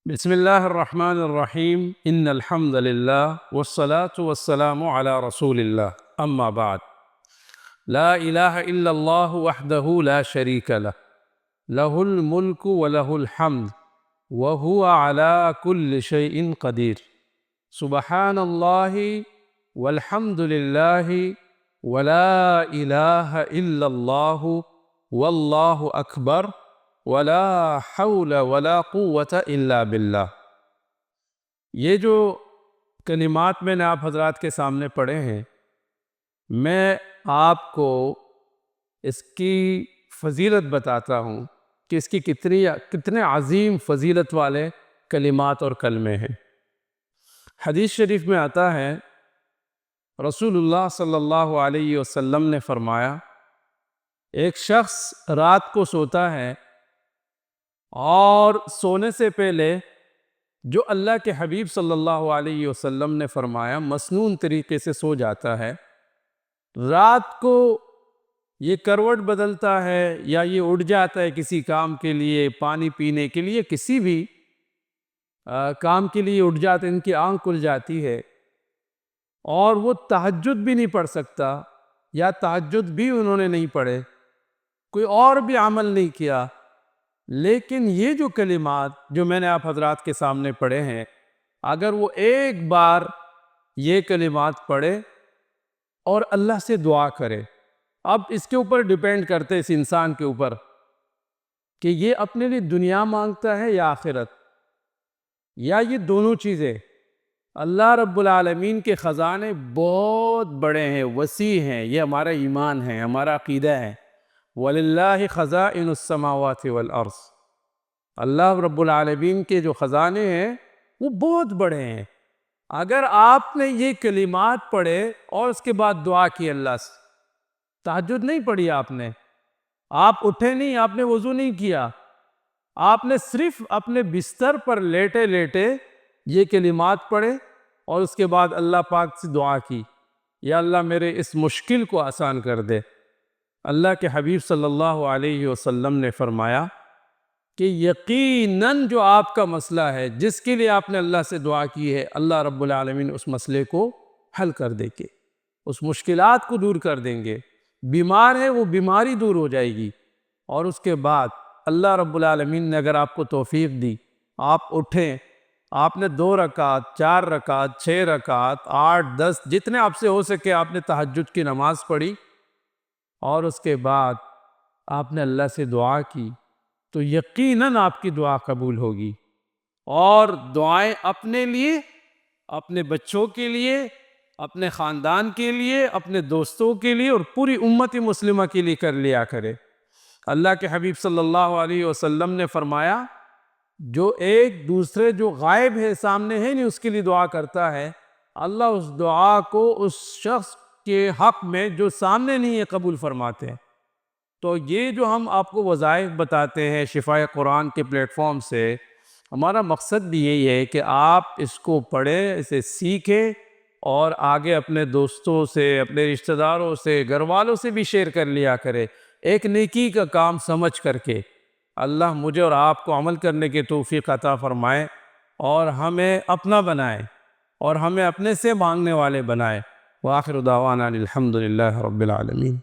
بسم اللہ الرحمن الرحیم ان الحمد للہ والصلاة والسلام علی رسول اللہ اما بعد لا الہ الا اللہ وحدہ لا شریک لہ لہ الملک ولہ الحمد وہو علی کل شیء قدیر سبحان اللہ والحمد للہ ولا الہ الا اللہ واللہ اکبر ولا حول ولا قوة الا باللہ۔ یہ جو کلمات میں نے آپ حضرات کے سامنے پڑھے ہیں، میں آپ کو اس کی فضیلت بتاتا ہوں کہ اس کی کتنے عظیم فضیلت والے کلمات اور کلمے ہیں۔ حدیث شریف میں آتا ہے، رسول اللہ صلی اللہ علیہ وسلم نے فرمایا، ایک شخص رات کو سوتا ہے اور سونے سے پہلے جو اللہ کے حبیب صلی اللہ علیہ وسلم نے فرمایا مسنون طریقے سے سو جاتا ہے، رات کو یہ کروٹ بدلتا ہے یا یہ اٹھ جاتا ہے کسی کام کے لیے، پانی پینے کے لیے، کسی بھی کام کے لیے اٹھ جاتے، ان کی آنکھ کھل جاتی ہے اور وہ تہجد بھی نہیں پڑھ سکتا یا تہجد بھی انہوں نے نہیں پڑھے، کوئی اور بھی عمل نہیں کیا، لیکن یہ جو کلمات جو میں نے آپ حضرات کے سامنے پڑھے ہیں، اگر وہ ایک بار یہ کلمات پڑھے اور اللہ سے دعا کرے، اب اس کے اوپر ڈیپینڈ کرتے اس انسان کے اوپر کہ یہ اپنے لیے دنیا مانگتا ہے یا آخرت، یا یہ دونوں چیزیں۔ اللہ رب العالمین کے خزانے بہت بڑے ہیں، وسیع ہیں، یہ ہمارا ایمان ہے، ہمارا عقیدہ ہے۔ وَلِلَّهِ خَزَائِنُ السَّمَاوَاتِ وَالْأَرْضِ، اللہ رب العالمین کے جو خزانے ہیں وہ بہت بڑے ہیں۔ اگر آپ نے یہ کلمات پڑھے اور اس کے بعد دعا کی اللہ سے، تہجد نہیں پڑھی آپ نے، آپ اٹھے نہیں، آپ نے وضو نہیں کیا، آپ نے صرف اپنے بستر پر لیٹے لیٹے یہ کلمات پڑھے اور اس کے بعد اللہ پاک سے دعا کی، یا اللہ میرے اس مشکل کو آسان کر دے۔ اللہ کے حبیب صلی اللہ علیہ وسلم نے فرمایا کہ یقیناً جو آپ کا مسئلہ ہے، جس کے لیے آپ نے اللہ سے دعا کی ہے، اللہ رب العالمین اس مسئلے کو حل کر دے گے، اس مشکلات کو دور کر دیں گے۔ بیمار ہے وہ بیماری دور ہو جائے گی، اور اس کے بعد اللہ رب العالمین نے اگر آپ کو توفیق دی، آپ اٹھیں، آپ نے 2 رکعت 4 رکعت 6 رکعت 8 10 جتنے آپ سے ہو سکے آپ نے تہجد کی نماز پڑھی، اور اس کے بعد آپ نے اللہ سے دعا کی، تو یقیناً آپ کی دعا قبول ہوگی۔ اور دعائیں اپنے لیے، اپنے بچوں کے لیے، اپنے خاندان کے لیے، اپنے دوستوں کے لیے اور پوری امت مسلمہ کے لیے کر لیا کرے۔ اللہ کے حبیب صلی اللہ علیہ وسلم نے فرمایا، جو ایک دوسرے جو غائب ہے، سامنے ہے نہیں، اس کے لیے دعا کرتا ہے، اللہ اس دعا کو اس شخص کے حق میں جو سامنے نہیں ہے قبول فرماتے ہیں۔ تو یہ جو ہم آپ کو وظائف بتاتے ہیں شفائے قرآن کے پلیٹ فارم سے، ہمارا مقصد بھی یہی ہے کہ آپ اس کو پڑھیں، اسے سیکھیں اور آگے اپنے دوستوں سے، اپنے رشتہ داروں سے، گھر والوں سے بھی شیئر کر لیا کرے، ایک نیکی کا کام سمجھ کر کے۔ اللہ مجھے اور آپ کو عمل کرنے کی توفیق عطا فرمائے اور ہمیں اپنا بنائے اور ہمیں اپنے سے مانگنے والے بنائے۔ وآخر دعوانا الحمد للہ رب العالمین۔